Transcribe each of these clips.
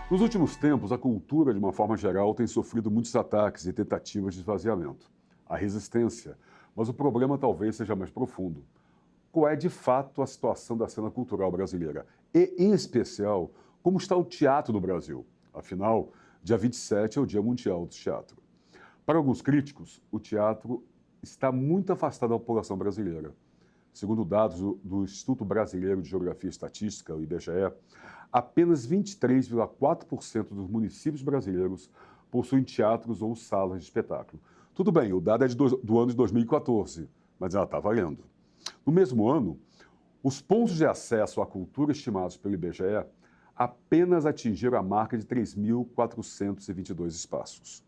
Nos últimos tempos, a cultura, de uma forma geral, tem sofrido muitos ataques e tentativas de esvaziamento. Há resistência, mas o problema talvez seja mais profundo. Qual é, de fato, a situação da cena cultural brasileira? E, em especial, como está o teatro no Brasil? Afinal, dia 27 é o Dia Mundial do Teatro. Para alguns críticos, o teatro está muito afastado da população brasileira. Segundo dados do Instituto Brasileiro de Geografia e Estatística, o IBGE, apenas 23,4% dos municípios brasileiros possuem teatros ou salas de espetáculo. Tudo bem, o dado é do ano de 2014, mas ela está valendo. No mesmo ano, os pontos de acesso à cultura estimados pelo IBGE apenas atingiram a marca de 3.422 espaços.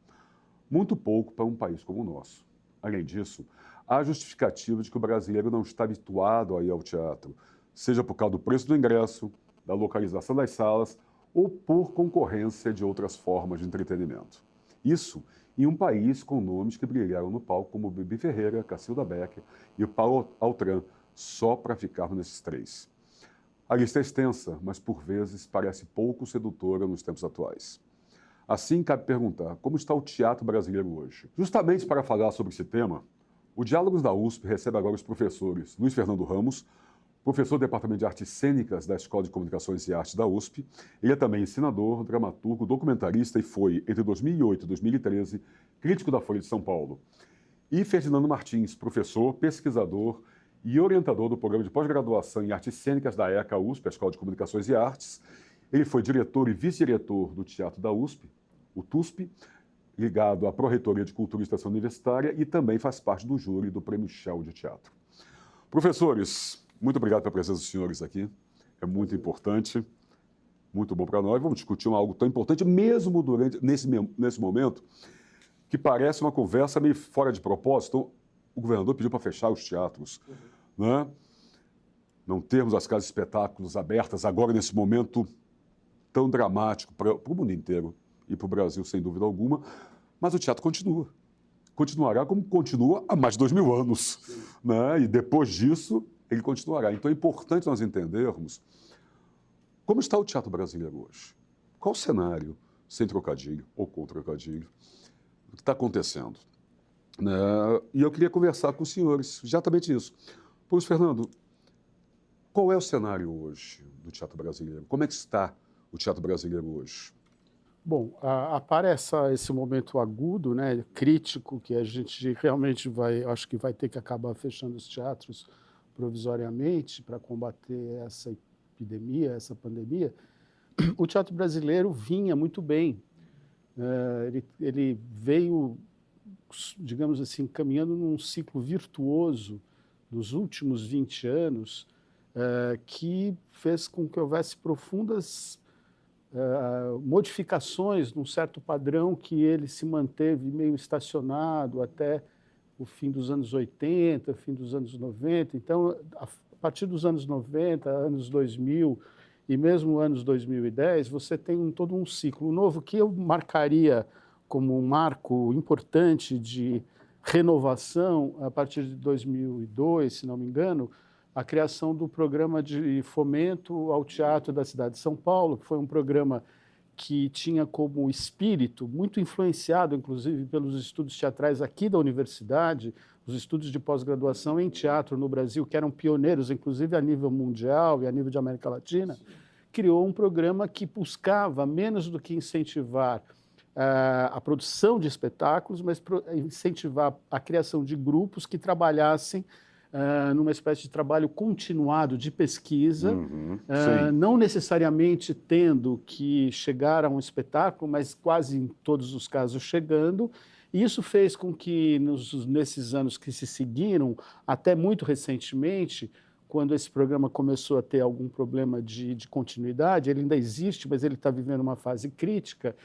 Muito pouco para um país como o nosso. Além disso, há justificativa de que o brasileiro não está habituado a ir ao teatro, seja por causa do preço do ingresso, da localização das salas ou por concorrência de outras formas de entretenimento. Isso em um país com nomes que brilharam no palco como Bibi Ferreira, Cacilda Becker e o Paulo Altran, só para ficarmos nesses três. A lista é extensa, mas por vezes parece pouco sedutora nos tempos atuais. Assim, cabe perguntar, como está o teatro brasileiro hoje? Justamente para falar sobre esse tema, o Diálogos da USP recebe agora os professores Luiz Fernando Ramos, professor do Departamento de Artes Cênicas da Escola de Comunicações e Artes da USP. Ele é também ensinador, dramaturgo, documentarista e foi, entre 2008 e 2013, crítico da Folha de São Paulo. E Ferdinando Martins, professor, pesquisador e orientador do Programa de Pós-Graduação em Artes Cênicas da ECA-USP, a Escola de Comunicações e Artes. Ele foi diretor e vice-diretor do Teatro da USP, o TUSP, ligado à Pró-Reitoria de Cultura e Extensão Universitária e também faz parte do júri do Prêmio Shell de Teatro. Professores, muito obrigado pela presença dos senhores aqui. É muito importante, muito bom para nós. Vamos discutir algo tão importante, mesmo nesse momento, que parece uma conversa meio fora de propósito. Então, o governador pediu para fechar os teatros, né? Não termos as casas de espetáculos abertas agora, nesse momento tão dramático para o mundo inteiro e para o Brasil, sem dúvida alguma, mas o teatro continua. Continuará como continua há mais de 2000 anos, né? E depois disso, ele continuará. Então é importante nós entendermos como está o teatro brasileiro hoje. Qual o cenário, sem trocadilho ou com trocadilho, o que está acontecendo? Né? E eu queria conversar com os senhores, exatamente isso. Pois, Fernando, qual é o cenário hoje do teatro brasileiro? Como é que está o teatro brasileiro hoje? Bom, aparece esse momento agudo, né, crítico, que a gente realmente acho que vai ter que acabar fechando os teatros provisoriamente para combater essa epidemia, essa pandemia. O teatro brasileiro vinha muito bem. Ele veio, digamos assim, caminhando num ciclo virtuoso nos últimos 20 anos, que fez com que houvesse profundas modificações num certo padrão que ele se manteve meio estacionado até o fim dos anos 80, fim dos anos 90. Então, a partir dos anos 90, anos 2000 e mesmo anos 2010, você tem todo um ciclo novo que eu marcaria como um marco importante de renovação a partir de 2002, se não me engano, a criação do programa de fomento ao teatro da cidade de São Paulo, que foi um programa que tinha como espírito, muito influenciado, inclusive, pelos estudos teatrais aqui da universidade, os estudos de pós-graduação em teatro no Brasil, que eram pioneiros, inclusive, a nível mundial e a nível de América Latina, criou um programa que buscava, menos do que incentivar a produção de espetáculos, mas incentivar a criação de grupos que trabalhassem numa espécie de trabalho continuado de pesquisa, não necessariamente tendo que chegar a um espetáculo, mas quase em todos os casos chegando. E isso fez com que, nesses anos que se seguiram, até muito recentemente, quando esse programa começou a ter algum problema de continuidade, ele ainda existe, mas ele está vivendo uma fase crítica,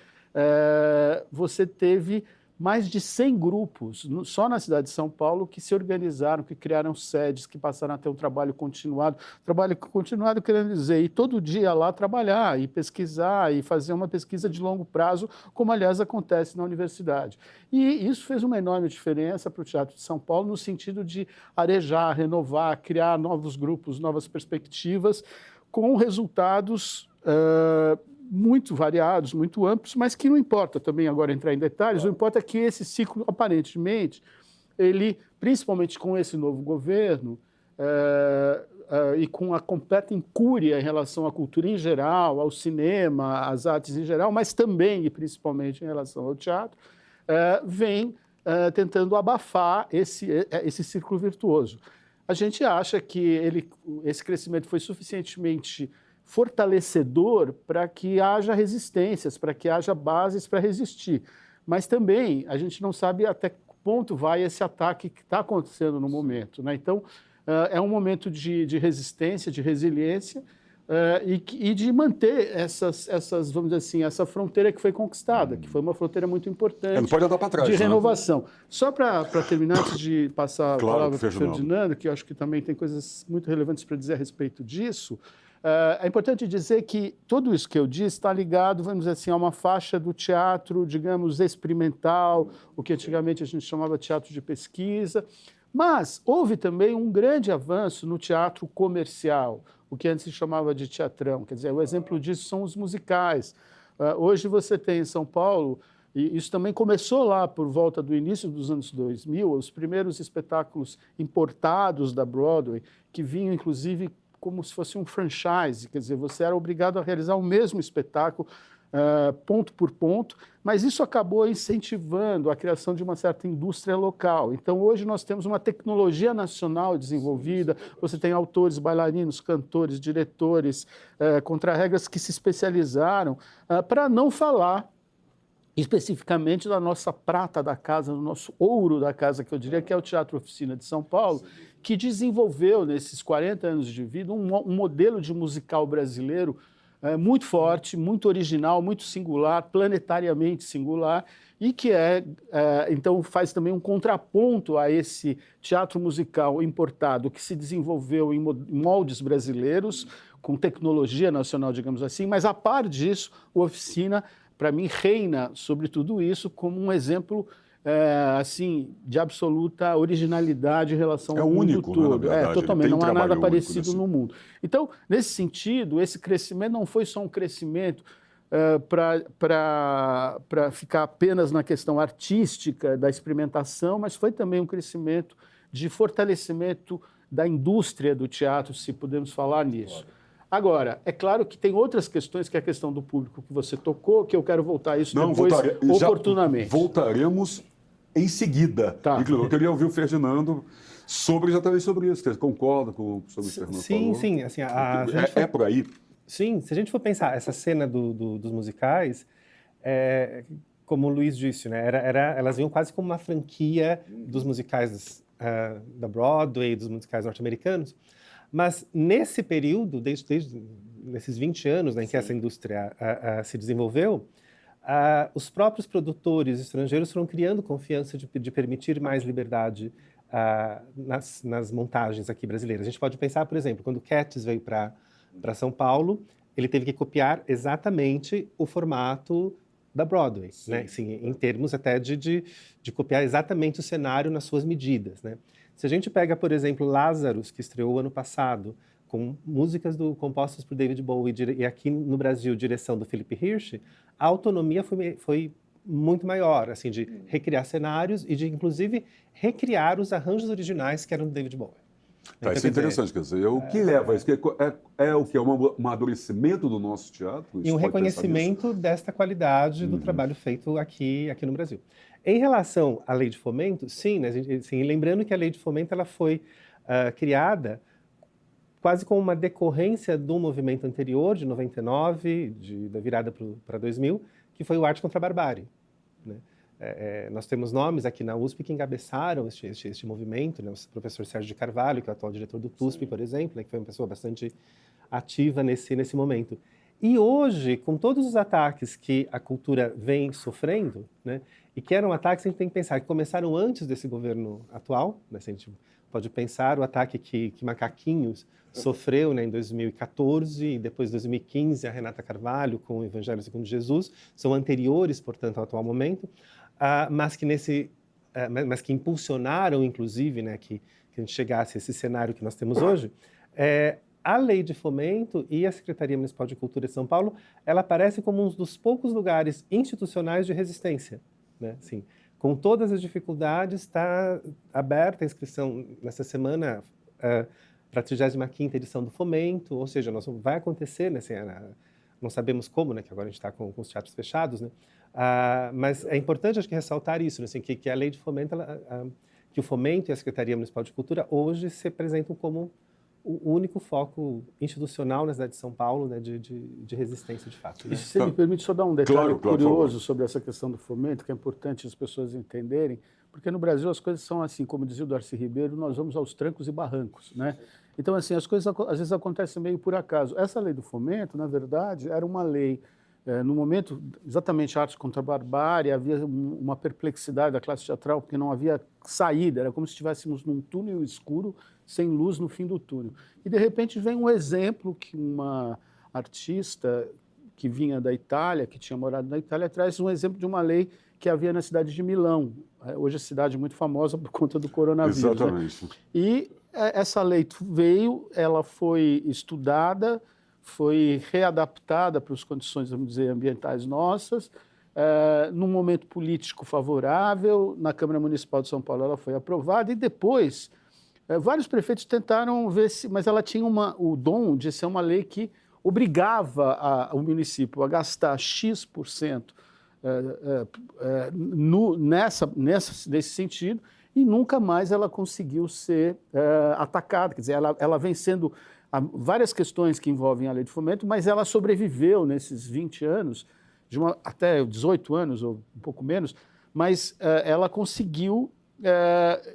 você teve mais de 100 grupos, só na cidade de São Paulo, que se organizaram, que criaram sedes, que passaram a ter um trabalho continuado. Trabalho continuado querendo dizer, ir todo dia lá trabalhar, e pesquisar, e fazer uma pesquisa de longo prazo, como, aliás, acontece na universidade. E isso fez uma enorme diferença para o Teatro de São Paulo, no sentido de arejar, renovar, criar novos grupos, novas perspectivas, com resultados muito variados, muito amplos, mas que não importa também agora entrar em detalhes, o que importa é que esse ciclo, aparentemente, ele, principalmente com esse novo governo, e com a completa incúria em relação à cultura em geral, ao cinema, às artes em geral, mas também e principalmente em relação ao teatro, vem tentando abafar esse círculo virtuoso. A gente acha que esse crescimento foi suficientemente fortalecedor para que haja resistências, para que haja bases para resistir. Mas também a gente não sabe até que ponto vai esse ataque que está acontecendo no momento, né? Então, é um momento de resistência, de resiliência, e de manter vamos dizer assim, essa fronteira que foi conquistada, que foi uma fronteira muito importante. Não pode andar para trás, de né? renovação. Só para terminar, antes de passar a palavra para o Ferdinando. Ferdinando, que eu acho que também tem coisas muito relevantes para dizer a respeito disso, é importante dizer que tudo isso que eu disse está ligado, vamos dizer assim, a uma faixa do teatro, digamos, experimental, o que antigamente a gente chamava de teatro de pesquisa, mas houve também um grande avanço no teatro comercial, o que antes se chamava de teatrão. Quer dizer, o exemplo disso são os musicais. Hoje você tem em São Paulo, e isso também começou lá por volta do início dos anos 2000, os primeiros espetáculos importados da Broadway, que vinham, inclusive, como se fosse um franchise, quer dizer, você era obrigado a realizar o mesmo espetáculo, ponto por ponto, mas isso acabou incentivando a criação de uma certa indústria local. Então, hoje nós temos uma tecnologia nacional desenvolvida, você tem autores, bailarinos, cantores, diretores, contrarregras que se especializaram, para não falar especificamente da nossa prata da casa, do nosso ouro da casa, que eu diria que é o Teatro Oficina de São Paulo, que desenvolveu, nesses 40 anos de vida, um modelo de musical brasileiro muito forte, muito original, muito singular, planetariamente singular, e que então faz também um contraponto a esse teatro musical importado que se desenvolveu em moldes brasileiros, com tecnologia nacional, digamos assim, mas a par disso, o Oficina, para mim, reina sobre tudo isso como um exemplo assim, de absoluta originalidade em relação ao mundo único, todo. Né, na verdade. Totalmente, não há nada parecido nesse... no mundo. Então, nesse sentido, esse crescimento não foi só um crescimento para ficar apenas na questão artística da experimentação, mas foi também um crescimento de fortalecimento da indústria do teatro, se podemos falar nisso. Claro. Agora, é claro que tem outras questões, que é a questão do público que você tocou, que eu quero voltar a isso depois, oportunamente. Voltaremos em seguida. Tá. Eu queria ouvir o Ferdinando exatamente sobre isso. Você concorda com o que o Ferdinando falou? Sim. Assim, por aí? Sim, se a gente for pensar essa cena dos musicais, como o Luiz disse, né, elas vinham quase como uma franquia dos musicais da Broadway, dos musicais norte-americanos. Mas nesse período, desde nesses 20 anos, né, em que essa indústria se desenvolveu, os próprios produtores estrangeiros foram criando confiança de permitir mais liberdade nas montagens aqui brasileiras. A gente pode pensar, por exemplo, quando Cats veio para São Paulo, ele teve que copiar exatamente o formato da Broadway, né? Assim, em termos até de copiar exatamente o cenário nas suas medidas, né? Se a gente pega, por exemplo, Lazarus, que estreou ano passado, com músicas compostas por David Bowie e aqui no Brasil, direção do Philip Hirsch, a autonomia foi muito maior, assim, de recriar cenários e de, inclusive, recriar os arranjos originais que eram do David Bowie. Então, isso é interessante, quer dizer, o que leva a isso? O que? É um amadurecimento do nosso teatro? E um reconhecimento desta qualidade do trabalho feito aqui no Brasil. Em relação à Lei de Fomento, sim, né, assim, lembrando que a Lei de Fomento ela foi criada quase como uma decorrência do movimento anterior, de 99, da virada para 2000, que foi o Arte contra a Barbárie, né? Nós temos nomes aqui na USP que encabeçaram este movimento, né? O professor Sérgio de Carvalho, que é o atual diretor do TUSP, por exemplo, né? Que foi uma pessoa bastante ativa nesse momento. E hoje, com todos os ataques que a cultura vem sofrendo, né? E que eram ataques, a gente tem que pensar, que começaram antes desse governo atual, né? A gente pode pensar o ataque que Macaquinhos sofreu, né, em 2014, e depois em 2015 a Renata Carvalho com o Evangelho segundo Jesus, são anteriores, portanto, ao atual momento, mas que impulsionaram, inclusive, né, que a gente chegasse a esse cenário que nós temos hoje. a Lei de Fomento e a Secretaria Municipal de Cultura de São Paulo, ela aparece como um dos poucos lugares institucionais de resistência, né? Assim, com todas as dificuldades, está aberta a inscrição nessa semana para a 35ª edição do Fomento, ou seja, vai acontecer, né, assim, não sabemos como, né, que agora a gente está com os teatros fechados, né? Mas é importante, acho que, ressaltar isso, né, assim, que a Lei de Fomento, que o Fomento e a Secretaria Municipal de Cultura hoje se apresentam como o único foco institucional na cidade de São Paulo, né, de resistência, de fato. Né? E se você me permite só dar um detalhe curioso claro. sobre essa questão do fomento, que é importante as pessoas entenderem, porque no Brasil as coisas são assim, como dizia o Darcy Ribeiro, nós vamos aos trancos e barrancos, né? Então, assim, as coisas às vezes acontecem meio por acaso. Essa lei do fomento, na verdade, era uma lei, no momento, exatamente, Arte contra a Barbárie, havia uma perplexidade da classe teatral, porque não havia saída, era como se estivéssemos num túnel escuro, sem luz no fim do túnel. E, de repente, vem um exemplo que uma artista que vinha da Itália, que tinha morado na Itália, traz um exemplo de uma lei que havia na cidade de Milão. Hoje é cidade muito famosa por conta do coronavírus. Exatamente. Né? E essa lei veio, ela foi estudada, foi readaptada para as condições, vamos dizer, ambientais nossas, num momento político favorável, na Câmara Municipal de São Paulo ela foi aprovada e depois vários prefeitos tentaram ver se... Mas ela tinha o dom de ser uma lei que obrigava o município a gastar X% nesse sentido, e nunca mais ela conseguiu ser atacada. Quer dizer, ela vem sendo várias questões que envolvem a lei de fomento, mas ela sobreviveu nesses 20 anos, até 18 anos ou um pouco menos, mas ela conseguiu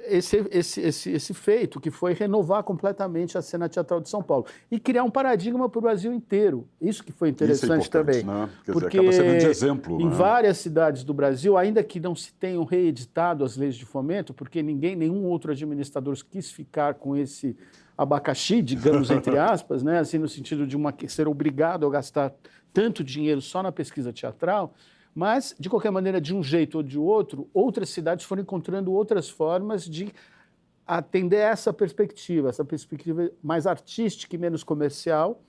esse feito, que foi renovar completamente a cena teatral de São Paulo e criar um paradigma para o Brasil inteiro. Isso que foi interessante também. Né? Porque acaba servindo de exemplo, em né? várias cidades do Brasil, ainda que não se tenham reeditado as leis de fomento, porque nenhum outro administrador quis ficar com esse abacaxi, digamos, entre aspas, né? Assim, no sentido de ser obrigado a gastar tanto dinheiro só na pesquisa teatral. Mas, de qualquer maneira, de um jeito ou de outro, outras cidades foram encontrando outras formas de atender essa perspectiva mais artística e menos comercial.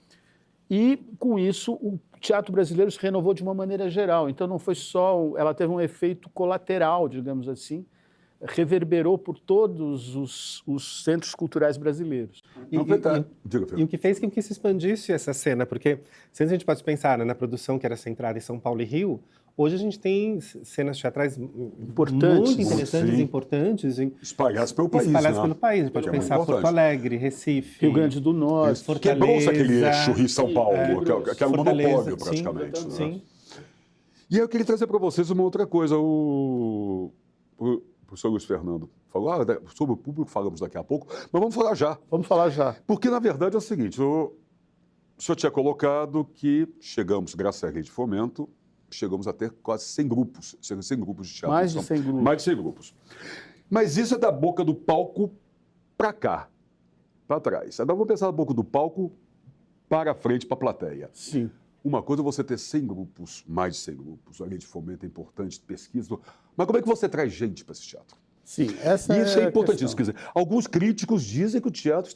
E, com isso, o teatro brasileiro se renovou de uma maneira geral. Então, não foi só... Ela teve um efeito colateral, digamos assim, reverberou por todos os centros culturais brasileiros. E o que fez com que se expandisse essa cena, porque se a gente pode pensar, né, na produção que era centrada em São Paulo e Rio, hoje a gente tem cenas teatrais importantes, muito interessantes, sim, importantes. Espalhadas pelo país. Espalhadas pelo país. A gente pode pensar Porto Alegre, Recife, Rio Grande do Norte, Fortaleza. Quebrou-se aquele eixo Rio-São Paulo, que era um monopólio praticamente. Sim, sim. E aí eu queria trazer para vocês uma outra coisa. O professor Luiz Fernando falou, sobre o público falamos daqui a pouco, mas vamos falar já. Vamos falar já. Porque, na verdade, é o seguinte, o senhor tinha colocado que chegamos, graças à lei de fomento, chegamos a ter quase 100 grupos, 100 grupos de teatro. Mais de 100 grupos. Mais de 100 grupos. Mas isso é da boca do palco para cá, para trás. Agora vamos pensar da boca do palco para frente, para a plateia. Sim. Uma coisa é você ter 100 grupos, mais de 100 grupos, a lei de fomento é importante, pesquisa, mas como é que você traz gente para esse teatro? Sim, isso é importantíssimo. Quer dizer, alguns críticos dizem que o teatro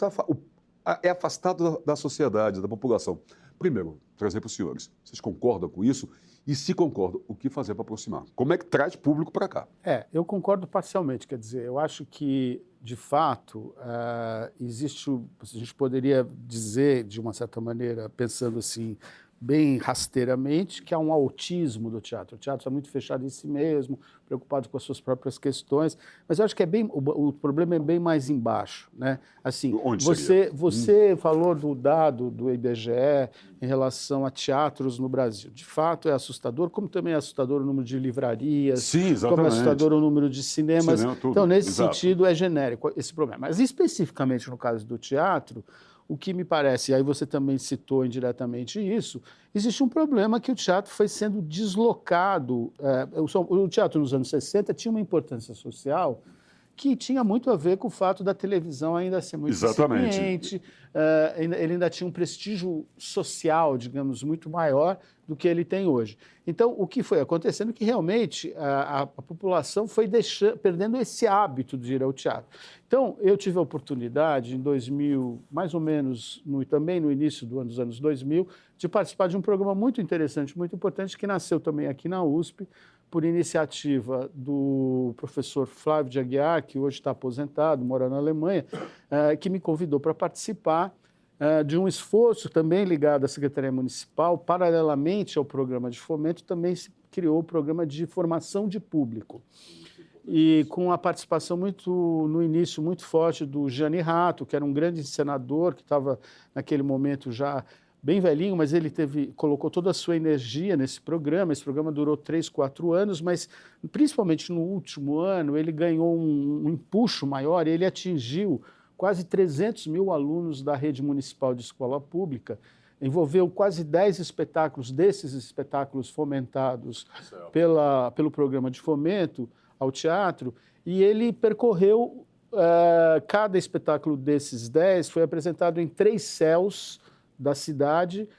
é afastado da sociedade, da população. Primeiro, trazer para os senhores. Vocês concordam com isso? E se concordam, o que fazer para aproximar? Como é que traz público para cá? Eu concordo parcialmente. Quer dizer, eu acho que, de fato, existe, a gente poderia dizer, de uma certa maneira, pensando assim, bem rasteiramente, que há um autismo do teatro. O teatro está muito fechado em si mesmo, preocupado com as suas próprias questões, mas eu acho que o problema é bem mais embaixo, né? Assim, você falou do dado do IBGE em relação a teatros no Brasil. De fato, é assustador, como também é assustador o número de livrarias, sim, como é assustador o número de cinemas. Então, nesse sentido, é genérico esse problema. Mas, especificamente no caso do teatro, o que me parece, e aí você também citou indiretamente isso, existe um problema que o teatro foi sendo deslocado. O teatro nos anos 60 tinha uma importância social que tinha muito a ver com o fato da televisão ainda ser muito Exatamente. incipiente, ele ainda tinha um prestígio social, digamos, muito maior do que ele tem hoje. Então, o que foi acontecendo é que realmente a população foi perdendo esse hábito de ir ao teatro. Então, eu tive a oportunidade, em 2000, mais ou menos, também no início dos anos 2000, de participar de um programa muito interessante, muito importante, que nasceu também aqui na USP, por iniciativa do professor Flávio de Aguiar, que hoje está aposentado, mora na Alemanha, que me convidou para participar de um esforço também ligado à Secretaria Municipal. Paralelamente ao programa de fomento, também se criou o programa de formação de público. E com a participação no início, muito forte do Gianni Ratto, que era um grande encenador, que estava naquele momento já bem velhinho, mas ele colocou toda a sua energia nesse programa. Esse programa durou 3, 4 anos, mas principalmente no último ano ele ganhou um empuxo maior e ele atingiu quase 300 mil alunos da rede municipal de escola pública, envolveu quase 10 espetáculos, desses espetáculos fomentados pelo programa de fomento ao teatro, e ele percorreu, cada espetáculo desses 10 foi apresentado em 3 céus da cidade.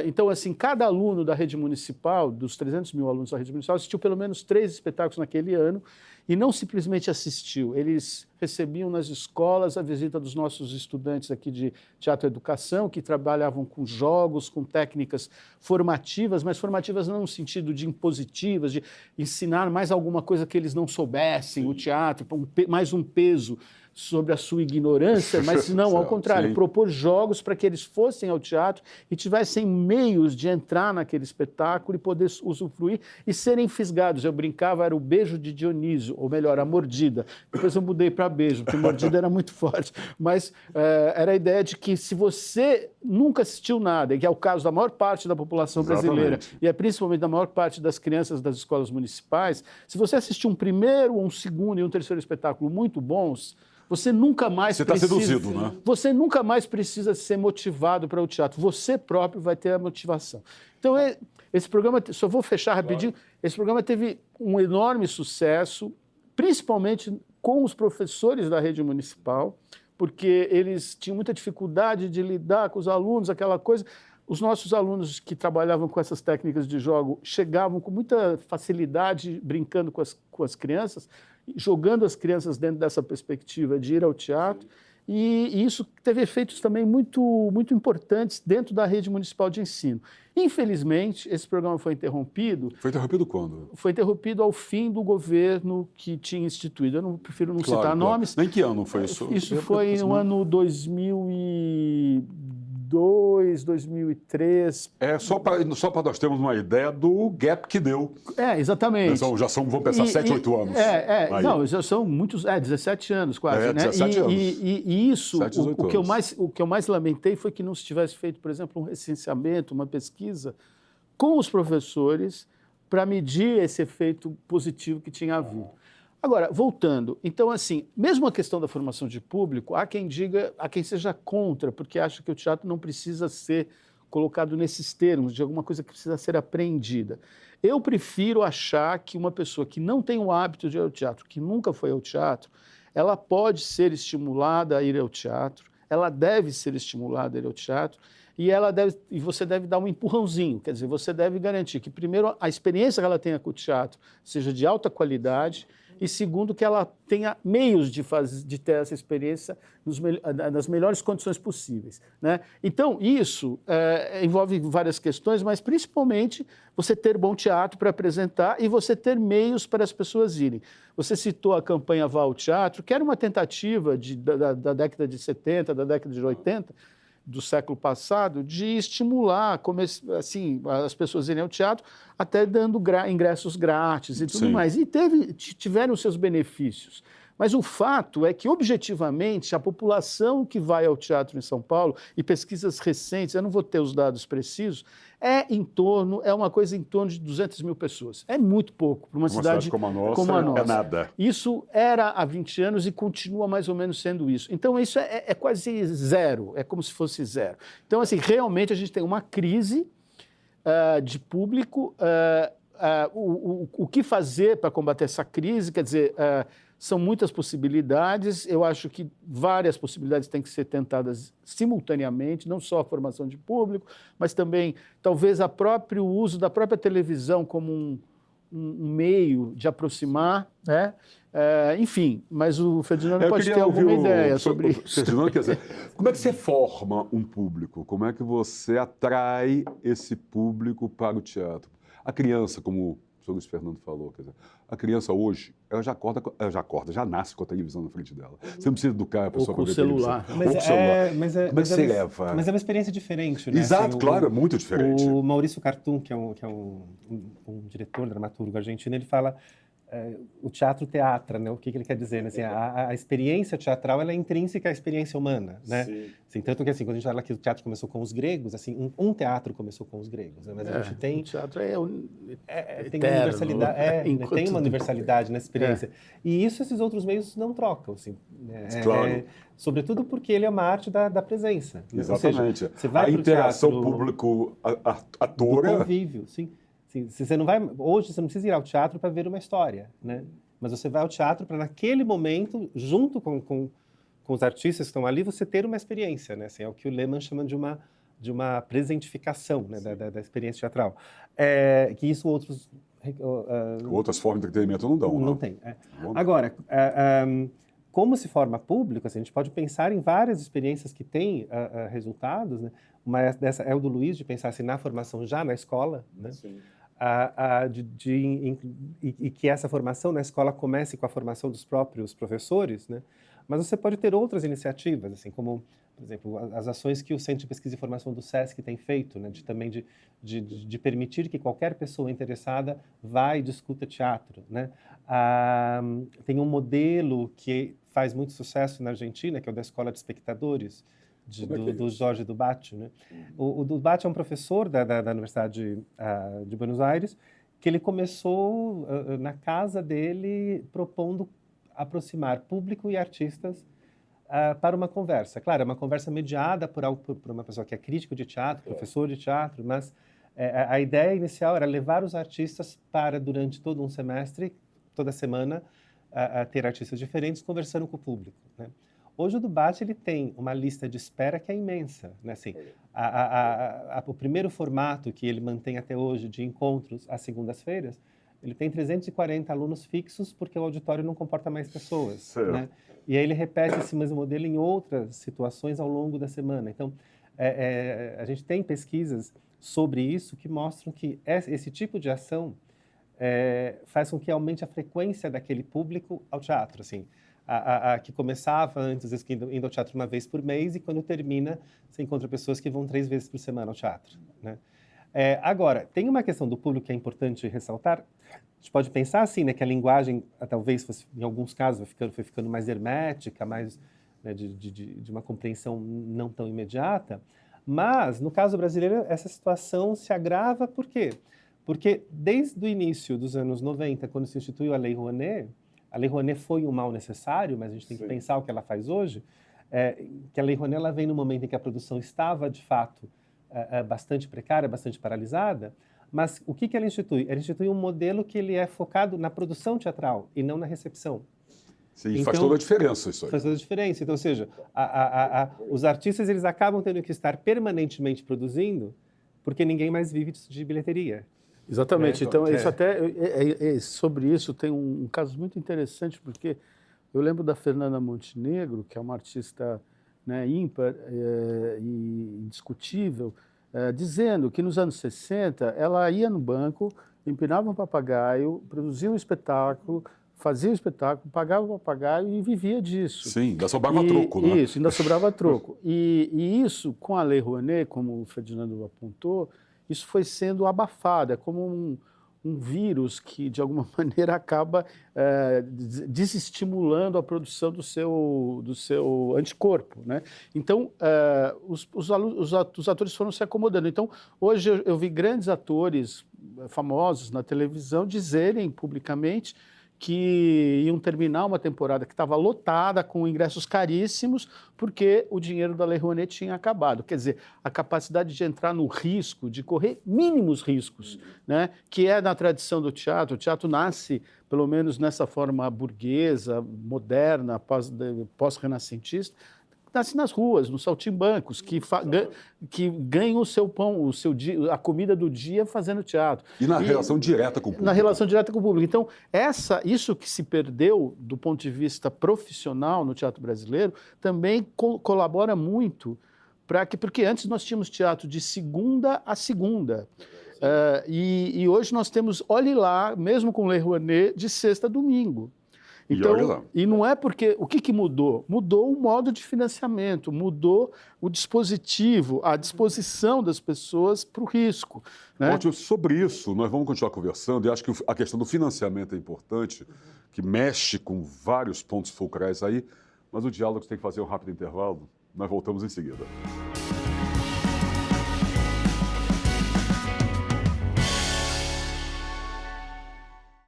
Então, assim, cada aluno da rede municipal, dos 300 mil alunos da rede municipal, assistiu pelo menos 3 espetáculos naquele ano, e não simplesmente assistiu, eles recebiam nas escolas a visita dos nossos estudantes aqui de Teatro e Educação, que trabalhavam com jogos, com técnicas formativas, mas formativas não no sentido de impositivas, de ensinar mais alguma coisa que eles não soubessem, o teatro, mais um peso sobre a sua ignorância, mas não, ao contrário, propor jogos para que eles fossem ao teatro e tivessem meios de entrar naquele espetáculo e poder usufruir e serem fisgados. Eu brincava, era o beijo de Dionísio, ou melhor, a mordida. Depois eu mudei para beijo, porque mordida era muito forte. Mas era a ideia de que se você nunca assistiu nada, e que é o caso da maior parte da população brasileira, e é principalmente da maior parte das crianças das escolas municipais, se você assistiu um primeiro, um segundo e um terceiro espetáculo muito bons, você nunca mais precisa... Você está seduzido, né? Você nunca mais precisa ser motivado para o teatro. Você próprio vai ter a motivação. Então, esse programa, só vou fechar rapidinho, esse programa teve um enorme sucesso, principalmente com os professores da rede municipal, porque eles tinham muita dificuldade de lidar com os alunos, aquela coisa. Os nossos alunos que trabalhavam com essas técnicas de jogo chegavam com muita facilidade, brincando com as crianças, jogando as crianças dentro dessa perspectiva de ir ao teatro, e isso teve efeitos também muito, muito importantes dentro da rede municipal de ensino. Infelizmente, esse programa foi interrompido. Foi interrompido quando? Foi interrompido ao fim do governo que tinha instituído. Eu prefiro não citar nomes. Nem que ano foi isso? Isso foi no ano 2002, 2003. Só para nós termos uma ideia do gap que deu. Exatamente. Vamos pensar, 7, 8 anos. Não, já são muitos, 17 anos quase, né? 17 anos. E isso, 7, o que eu mais lamentei foi que não se tivesse feito, por exemplo, um recenseamento, uma pesquisa com os professores para medir esse efeito positivo que tinha havido. Agora, voltando, então, assim, mesmo a questão da formação de público, há quem seja contra, porque acha que o teatro não precisa ser colocado nesses termos, de alguma coisa que precisa ser apreendida. Eu prefiro achar que uma pessoa que não tem o hábito de ir ao teatro, que nunca foi ao teatro, ela pode ser estimulada a ir ao teatro, ela deve ser estimulada a ir ao teatro, e você deve dar um empurrãozinho, quer dizer, você deve garantir que, primeiro, a experiência que ela tenha com o teatro seja de alta qualidade, e segundo, que ela tenha meios de ter essa experiência nas melhores condições possíveis, né? Então, isso envolve várias questões, mas principalmente você ter bom teatro para apresentar e você ter meios para as pessoas irem. Você citou a campanha Vá ao Teatro, que era uma tentativa da década de 70, da década de 80, do século passado, de estimular assim, as pessoas irem ao teatro, até dando ingressos grátis e tudo mais. E tiveram seus benefícios. Mas o fato é que, objetivamente, a população que vai ao teatro em São Paulo, e pesquisas recentes, eu não vou ter os dados precisos, é uma coisa em torno de 200 mil pessoas. É muito pouco para uma cidade como a nossa. É nada. Isso era há 20 anos e continua mais ou menos sendo isso. Então, isso é quase zero, é como se fosse zero. Então, assim, realmente a gente tem uma crise de público. O que fazer para combater essa crise? Quer dizer, são muitas possibilidades. Eu acho que várias possibilidades têm que ser tentadas simultaneamente, não só a formação de público, mas também talvez o próprio uso da própria televisão como um meio de aproximar, né? Enfim, mas o Ferdinando pode ter alguma ideia sobre isso. Ferdinando, quer dizer, como é que você forma um público? Como é que você atrai esse público para o teatro? A criança, como o senhor Luiz Fernando falou, quer dizer, a criança hoje, ela já nasce com a televisão na frente dela. Você não precisa educar a pessoa com o ver celular. televisão. Ou com o celular. Como é que você leva? Mas é uma experiência diferente, né? Exato, assim, claro, é muito diferente. O Maurício Cartum, que é um diretor, dramaturgo argentino, ele fala o teatro teatra, né? O que ele quer dizer? Né? Assim, a experiência teatral ela é intrínseca à experiência humana, né? Sim. Assim, tanto que assim, quando a gente fala que o teatro começou com os gregos, assim, um teatro começou com os gregos, né? Mas a gente tem... O teatro tem uma universalidade, tem uma universalidade na experiência. E isso esses outros meios não trocam, assim. Claro. Sobretudo porque ele é uma arte da presença. Exatamente. Ou seja, você vai a interação teatro, público-ator... Do convívio, sim. Você não vai, hoje você não precisa ir ao teatro para ver uma história, né? Mas você vai ao teatro para naquele momento, junto com os artistas que estão ali, você ter uma experiência, né? Assim, é o que o Lehmann chama de uma presentificação, né? da experiência teatral. Que isso outras formas de entretenimento não dão. Não tem. Agora, como se forma público, assim, a gente pode pensar em várias experiências que têm resultados, né? Uma dessa é o do Luiz, de pensar assim, na formação já na escola, né? Sim. E que essa formação na escola comece com a formação dos próprios professores, né? Mas você pode ter outras iniciativas, assim, como, por exemplo, as ações que o Centro de Pesquisa e Formação do SESC tem feito, né? De permitir que qualquer pessoa interessada vá e discuta teatro, né? Tem um modelo que faz muito sucesso na Argentina, que é o da Escola de Espectadores, do Jorge Dubac, né? O Dubac é um professor da Universidade de Buenos Aires, que ele começou na casa dele propondo aproximar público e artistas para uma conversa. Claro, é uma conversa mediada por uma pessoa que é crítico de teatro, professor de teatro, mas a ideia inicial era levar os artistas para, durante todo um semestre, toda semana, ter artistas diferentes conversando com o público, né? Hoje o Dubac ele tem uma lista de espera que é imensa, né? Assim, o primeiro formato que ele mantém até hoje de encontros às segundas-feiras, ele tem 340 alunos fixos porque o auditório não comporta mais pessoas, né? E aí ele repete esse mesmo modelo em outras situações ao longo da semana. Então, a gente tem pesquisas sobre isso que mostram que esse tipo de ação faz com que aumente a frequência daquele público ao teatro, assim. Que começava antes, às vezes, indo ao teatro uma vez por mês, e quando termina, você encontra pessoas que vão 3 vezes por semana ao teatro, né? Agora, tem uma questão do público que é importante ressaltar. A gente pode pensar assim, né, que a linguagem, talvez, em alguns casos, foi ficando mais hermética, mais, né, de uma compreensão não tão imediata, mas, no caso brasileiro, essa situação se agrava por quê? Porque desde o início dos anos 90, quando se instituiu a Lei Rouanet foi um mal necessário, mas a gente tem que pensar o que ela faz hoje, que a Lei Rouanet ela vem no momento em que a produção estava, de fato, bastante precária, bastante paralisada, mas o que ela institui? Ela institui um modelo que ele é focado na produção teatral e não na recepção. Sim, então, faz toda a diferença isso aí. Faz toda a diferença. Então, ou seja, os artistas eles acabam tendo que estar permanentemente produzindo porque ninguém mais vive de bilheteria. Exatamente. Então, isso até sobre isso tem um caso muito interessante, porque eu lembro da Fernanda Montenegro, que é uma artista, né, ímpar e indiscutível, dizendo que nos anos 60 ela ia no banco, empinava um papagaio, produzia um espetáculo, fazia o espetáculo, pagava o papagaio e vivia disso. Sim, ainda sobrava troco, né? Isso, ainda sobrava troco. E isso, com a Lei Rouanet, como o Ferdinando apontou, isso foi sendo abafado, é como um vírus que, de alguma maneira, acaba desestimulando a produção do seu anticorpo, né? Então, os atores foram se acomodando. Então, hoje eu vi grandes atores famosos na televisão dizerem publicamente que iam terminar uma temporada que estava lotada, com ingressos caríssimos, porque o dinheiro da Lei Rouanet tinha acabado. Quer dizer, a capacidade de entrar no risco, de correr mínimos riscos, né? Que é na tradição do teatro. O teatro nasce, pelo menos nessa forma burguesa, moderna, pós-renascentista, nasce nas ruas, nos saltimbancos, que ganham o seu pão, a comida do dia fazendo teatro. E na relação direta com o público. Na relação direta com o público. Então, isso que se perdeu do ponto de vista profissional no teatro brasileiro também colabora muito porque antes nós tínhamos teatro de segunda a segunda. E hoje nós temos, olhe lá, mesmo com Lei Rouanet, de sexta a domingo. Então, e não é porque... O que mudou? Mudou o modo de financiamento, mudou o dispositivo, a disposição das pessoas para o risco. Né? Ótimo, sobre isso, nós vamos continuar conversando, e acho que a questão do financiamento é importante, que mexe com vários pontos fulcrais aí, mas o diálogo tem que fazer um rápido intervalo. Nós voltamos em seguida.